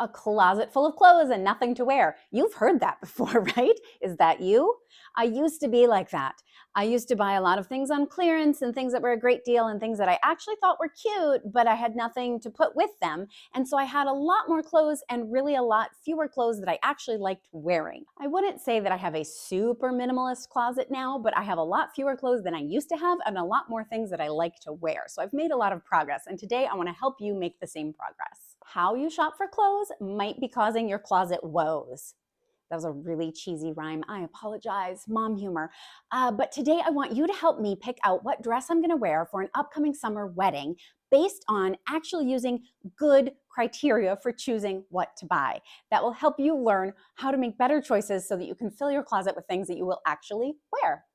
A closet full of clothes and nothing to wear. You've heard that before, right? Is that you? I used to be like that. I used to buy a lot of things on clearance and things that were a great deal and things that I actually thought were cute, but I had nothing to put with them. And so I had a lot more clothes and really a lot fewer clothes that I actually liked wearing. I wouldn't say that I have a super minimalist closet now, but I have a lot fewer clothes than I used to have and a lot more things that I like to wear. So I've made a lot of progress. And today I want to help you make the same progress. How you shop for clothes might be causing your closet woes. That was a really cheesy rhyme. I apologize, mom humor. But today I want you to help me pick out what dress I'm gonna wear for an upcoming summer wedding based on actually using good criteria for choosing what to buy. That will help you learn how to make better choices so that you can fill your closet with things that you will actually wear.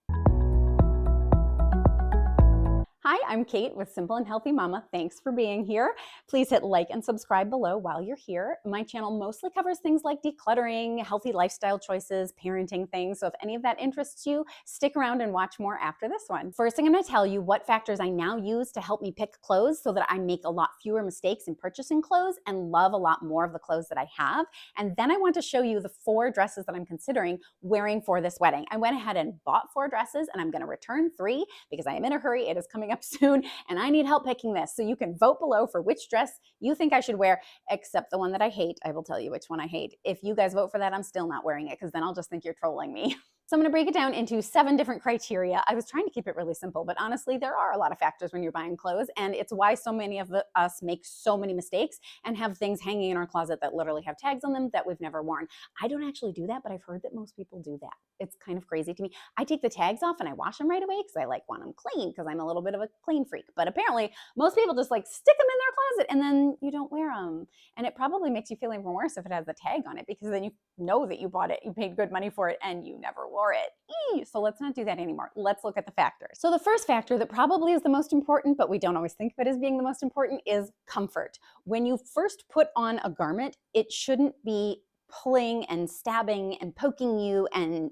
Hi, I'm Kate with Simple and Healthy Mama. Thanks for being here. Please hit like and subscribe below while you're here. My channel mostly covers things like decluttering, healthy lifestyle choices, parenting things. So if any of that interests you, stick around and watch more after this one. First, I'm going to tell you what factors I now use to help me pick clothes so that I make a lot fewer mistakes in purchasing clothes and love a lot more of the clothes that I have. And then I want to show you the 4 dresses that I'm considering wearing for this wedding. I went ahead and bought 4 dresses and I'm going to return 3 because I am in a hurry. It is coming up soon and I need help picking this. So you can vote below for which dress you think I should wear, except the one that I hate. I will tell you which one I hate. If you guys vote for that, I'm still not wearing it because then I'll just think you're trolling me. So I'm going to break it down into 7 different criteria. I was trying to keep it really simple, but honestly, there are a lot of factors when you're buying clothes, and it's why so many of us make so many mistakes and have things hanging in our closet that literally have tags on them that we've never worn. I don't actually do that, but I've heard that most people do that. It's kind of crazy to me. I take the tags off and I wash them right away because I want them clean because I'm a little bit of a clean freak. But apparently, most people just stick them in their closet and then you don't wear them. And it probably makes you feel even worse if it has a tag on it because then you know that you bought it, you paid good money for it, and you never wore it. So let's not do that anymore. Let's look at the factors. So the first factor that probably is the most important, but we don't always think of it as being the most important, is comfort. When you first put on a garment, it shouldn't be pulling and stabbing and poking you and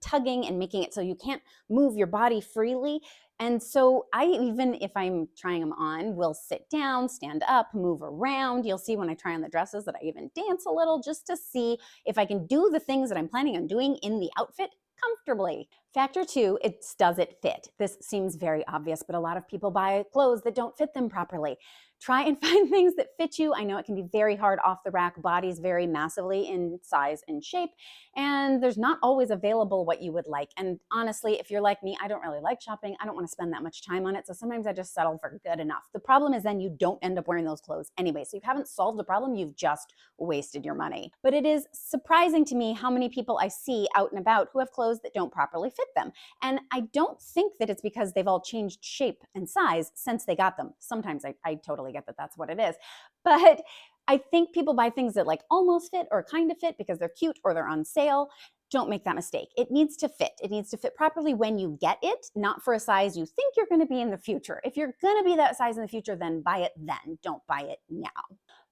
tugging and making it so you can't move your body freely. And so I, even if I'm trying them on, will sit down, stand up, move around. You'll see when I try on the dresses that I even dance a little just to see if I can do the things that I'm planning on doing in the outfit comfortably. Factor 2, does it fit? This seems very obvious, but a lot of people buy clothes that don't fit them properly. Try and find things that fit you. I know it can be very hard off the rack. Bodies vary massively in size and shape, and there's not always available what you would like. And honestly, if you're like me, I don't really like shopping. I don't want to spend that much time on it, so sometimes I just settle for good enough. The problem is then you don't end up wearing those clothes anyway. So you haven't solved the problem, you've just wasted your money. But it is surprising to me how many people I see out and about who have clothes that don't properly fit them. And I don't think that it's because they've all changed shape and size since they got them. Sometimes I totally get that that's what it is. But I think people buy things that almost fit or kind of fit because they're cute or they're on sale. Don't make that mistake. It needs to fit. It needs to fit properly when you get it, not for a size you think you're going to be in the future. If you're going to be that size in the future, then buy it then. Don't buy it now.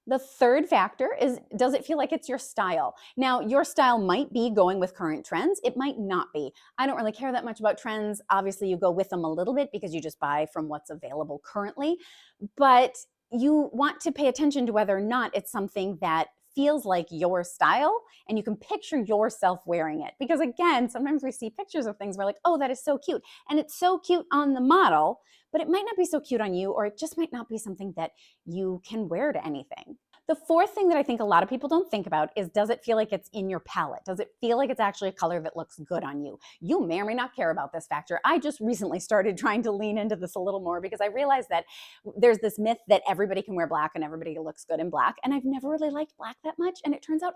The third factor is, does it feel like it's your style? Now, your style might be going with current trends. It might not be. I don't really care that much about trends. Obviously, you go with them a little bit because you just buy from what's available currently. But you want to pay attention to whether or not it's something that feels like your style and you can picture yourself wearing it. Because again, sometimes we see pictures of things, we're like, oh, that is so cute. And it's so cute on the model, but it might not be so cute on you, or it just might not be something that you can wear to anything. The fourth thing that I think a lot of people don't think about is, does it feel like it's in your palette? Does it feel like it's actually a color that looks good on you? You may or may not care about this factor. I just recently started trying to lean into this a little more because I realized that there's this myth that everybody can wear black and everybody looks good in black. And I've never really liked black that much. And it turns out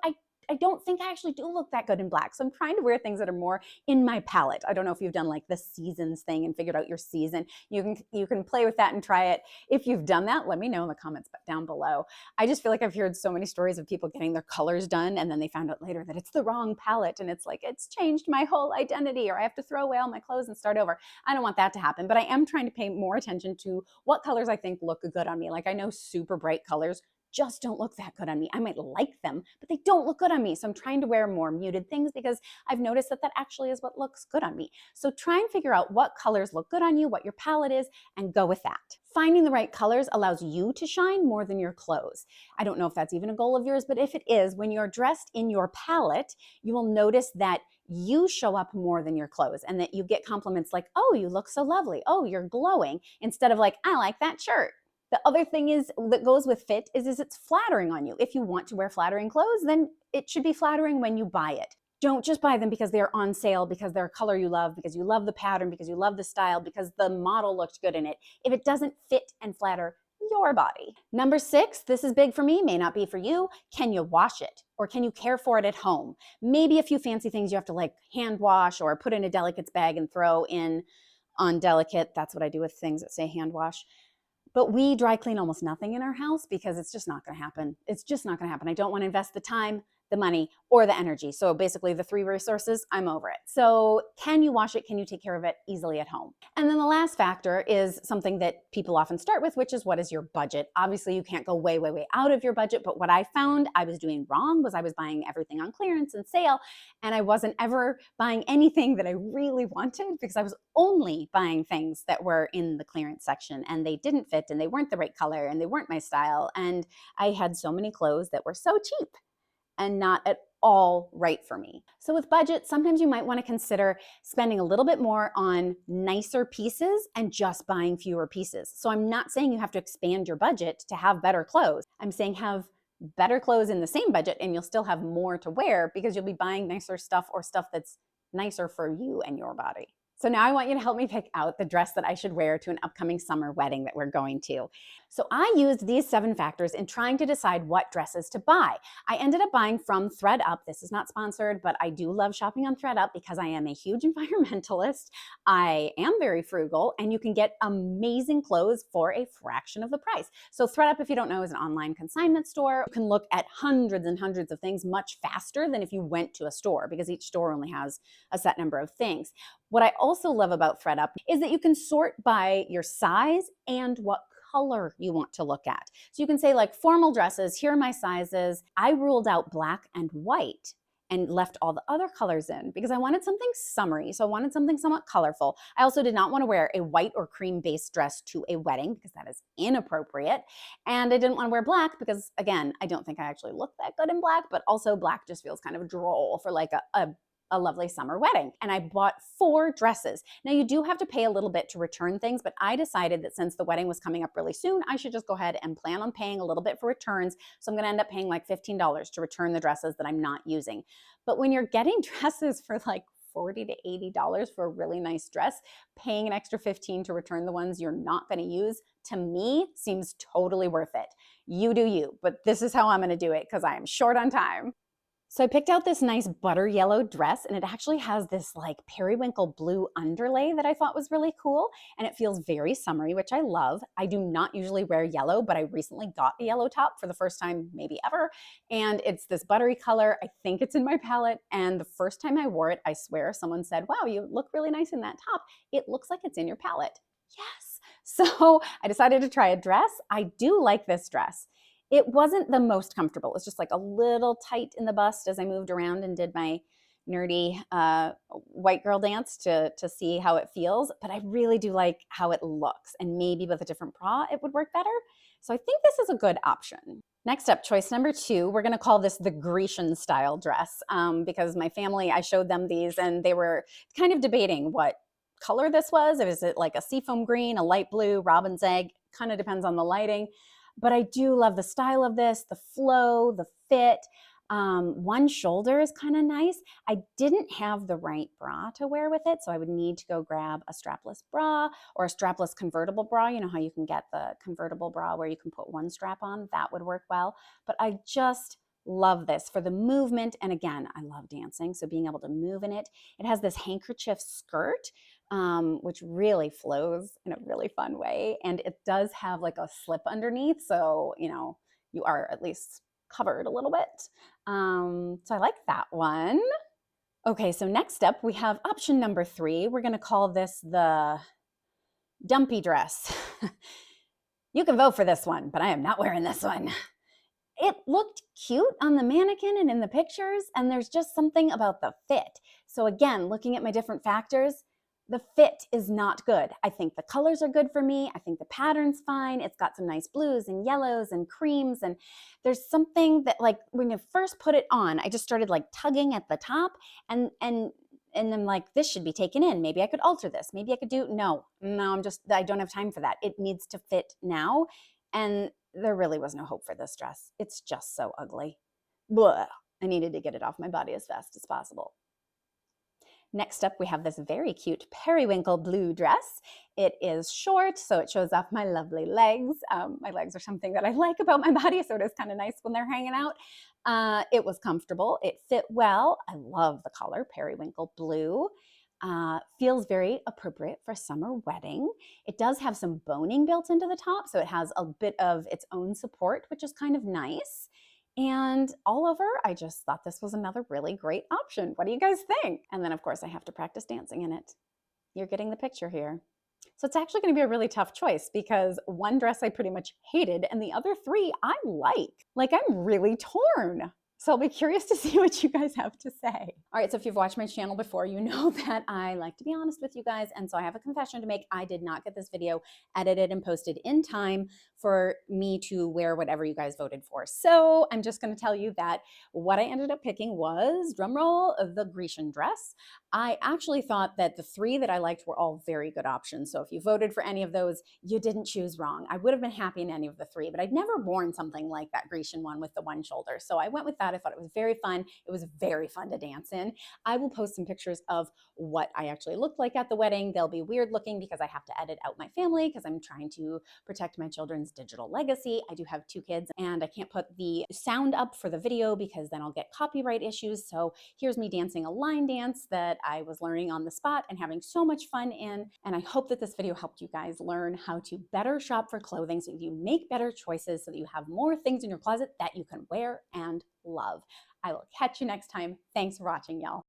I don't think I actually do look that good in black. So I'm trying to wear things that are more in my palette. I don't know if you've done the seasons thing and figured out your season. You can play with that and try it. If you've done that, let me know in the comments down below. I just feel like I've heard so many stories of people getting their colors done and then they found out later that it's the wrong palette and it's it's changed my whole identity, or I have to throw away all my clothes and start over. I don't want that to happen, but I am trying to pay more attention to what colors I think look good on me. I know super bright colors just don't look that good on me. I might like them, but they don't look good on me. So I'm trying to wear more muted things because I've noticed that that actually is what looks good on me. So try and figure out what colors look good on you, what your palette is, and go with that. Finding the right colors allows you to shine more than your clothes. I don't know if that's even a goal of yours, but if it is, when you're dressed in your palette, you will notice that you show up more than your clothes and that you get compliments like, oh, you look so lovely. Oh, you're glowing, instead of like, I like that shirt. The other thing is that goes with fit is it's flattering on you. If you want to wear flattering clothes, then it should be flattering when you buy it. Don't just buy them because they're on sale, because they're a color you love, because you love the pattern, because you love the style, because the model looked good in it. If it doesn't fit and flatter your body. Number 6, this is big for me, may not be for you. Can you wash it? Or can you care for it at home? Maybe a few fancy things you have to like hand wash or put in a delicates bag and throw in on delicate. That's what I do with things that say hand wash. But we dry clean almost nothing in our house because it's just not going to happen. It's just not going to happen. I don't want to invest the time, the money, or the energy. So basically the 3 resources, I'm over it. So can you wash it? Can you take care of it easily at home? And then the last factor is something that people often start with, which is what is your budget? Obviously you can't go way, way, way out of your budget. But what I found I was doing wrong was I was buying everything on clearance and sale. And I wasn't ever buying anything that I really wanted because I was only buying things that were in the clearance section and they didn't fit and they weren't the right color and they weren't my style. And I had so many clothes that were so cheap and not at all right for me. So with budget, sometimes you might want to consider spending a little bit more on nicer pieces and just buying fewer pieces. So I'm not saying you have to expand your budget to have better clothes. I'm saying have better clothes in the same budget and you'll still have more to wear because you'll be buying nicer stuff or stuff that's nicer for you and your body. So now I want you to help me pick out the dress that I should wear to an upcoming summer wedding that we're going to. So I used these 7 factors in trying to decide what dresses to buy. I ended up buying from ThredUp. This is not sponsored, but I do love shopping on ThredUp because I am a huge environmentalist. I am very frugal, and you can get amazing clothes for a fraction of the price. So ThredUp, if you don't know, is an online consignment store. You can look at hundreds and hundreds of things much faster than if you went to a store because each store only has a set number of things. What I also love about ThredUp is that you can sort by your size and what color you want to look at. So you can say like formal dresses, here are my sizes. I ruled out black and white and left all the other colors in because I wanted something summery. So I wanted something somewhat colorful. I also did not want to wear a white or cream-based dress to a wedding because that is inappropriate. And I didn't want to wear black because, again, I don't think I actually look that good in black, but also black just feels kind of droll for like a lovely summer wedding. And I bought 4 dresses. Now you do have to pay a little bit to return things, but I decided that since the wedding was coming up really soon, I should just go ahead and plan on paying a little bit for returns. So I'm gonna end up paying like $15 to return the dresses that I'm not using. But when you're getting dresses for like $40 to $80 for a really nice dress, paying an extra $15 to return the ones you're not gonna use, to me, seems totally worth it. You do you, but this is how I'm gonna do it because I am short on time. So I picked out this nice butter yellow dress, and it actually has this like periwinkle blue underlay that I thought was really cool, and it feels very summery, which I love. I do not usually wear yellow, but I recently got a yellow top for the first time maybe ever, and it's this buttery color. I think it's in my palette, and the first time I wore it, I swear someone said, wow, you look really nice in that top. It looks like it's in your palette. Yes. So I decided to try a dress. I do like this dress. It wasn't the most comfortable. It was just like a little tight in the bust as I moved around and did my nerdy white girl dance to see how it feels. But I really do like how it looks. And maybe with a different bra, it would work better. So I think this is a good option. Next up, choice number 2, we're going to call this the Grecian style dress because my family, I showed them these and they were kind of debating what color this was. Is it like a seafoam green, a light blue, robin's egg? Kind of depends on the lighting. But I do love the style of this, the flow, the fit. One shoulder is kind of nice. I didn't have the right bra to wear with it, so I would need to go grab a strapless bra or a strapless convertible bra. You know how you can get the convertible bra where you can put one strap on? That would work well. But I just love this for the movement. And again, I love dancing, so being able to move in it. It has this handkerchief skirt, which really flows in a really fun way. And it does have like a slip underneath. So, you know, you are at least covered a little bit. So I like that one. Okay, so next up we have option number 3. We're going to call this the dumpy dress. You can vote for this one, but I am not wearing this one. It looked cute on the mannequin and in the pictures, and there's just something about the fit. So again, looking at my different factors, the fit is not good. I think the colors are good for me. I think the pattern's fine. It's got some nice blues and yellows and creams. And there's something that, like, when you first put it on, I just started like tugging at the top, and I'm like, this should be taken in. Maybe I could alter this. Maybe I could do, no, I don't have time for that. It needs to fit now. And there really was no hope for this dress. It's just so ugly. Blah. I needed to get it off my body as fast as possible. Next up, we have this very cute periwinkle blue dress. It is short, so it shows off my lovely legs. My legs are something that I like about my body, so it is kind of nice when they're hanging out. It was comfortable. It fit well. I love the color, periwinkle blue. Feels very appropriate for summer wedding. It does have some boning built into the top, so it has a bit of its own support, which is kind of nice. And all over, I just thought this was another really great option. What do you guys think? And then, of course, I have to practice dancing in it. You're getting the picture here. So it's actually going to be a really tough choice because one dress I pretty much hated and the other three I like. Like, I'm really torn. So I'll be curious to see what you guys have to say. All right, so if you've watched my channel before, you know that I like to be honest with you guys. And so I have a confession to make. I did not get this video edited and posted in time for me to wear whatever you guys voted for. So I'm just going to tell you that what I ended up picking was, drumroll, the Grecian dress. I actually thought that the three that I liked were all very good options. So if you voted for any of those, you didn't choose wrong. I would have been happy in any of the three, but I'd never worn something like that Grecian one with the one shoulder. So I went with that. I thought it was very fun. It was very fun to dance in. I will post some pictures of what I actually looked like at the wedding. They'll be weird looking because I have to edit out my family because I'm trying to protect my children's digital legacy. I do have 2 kids and I can't put the sound up for the video because then I'll get copyright issues. So here's me dancing a line dance that I was learning on the spot and having so much fun in. And I hope that this video helped you guys learn how to better shop for clothing so you make better choices so that you have more things in your closet that you can wear and love. I will catch you next time. Thanks for watching, y'all.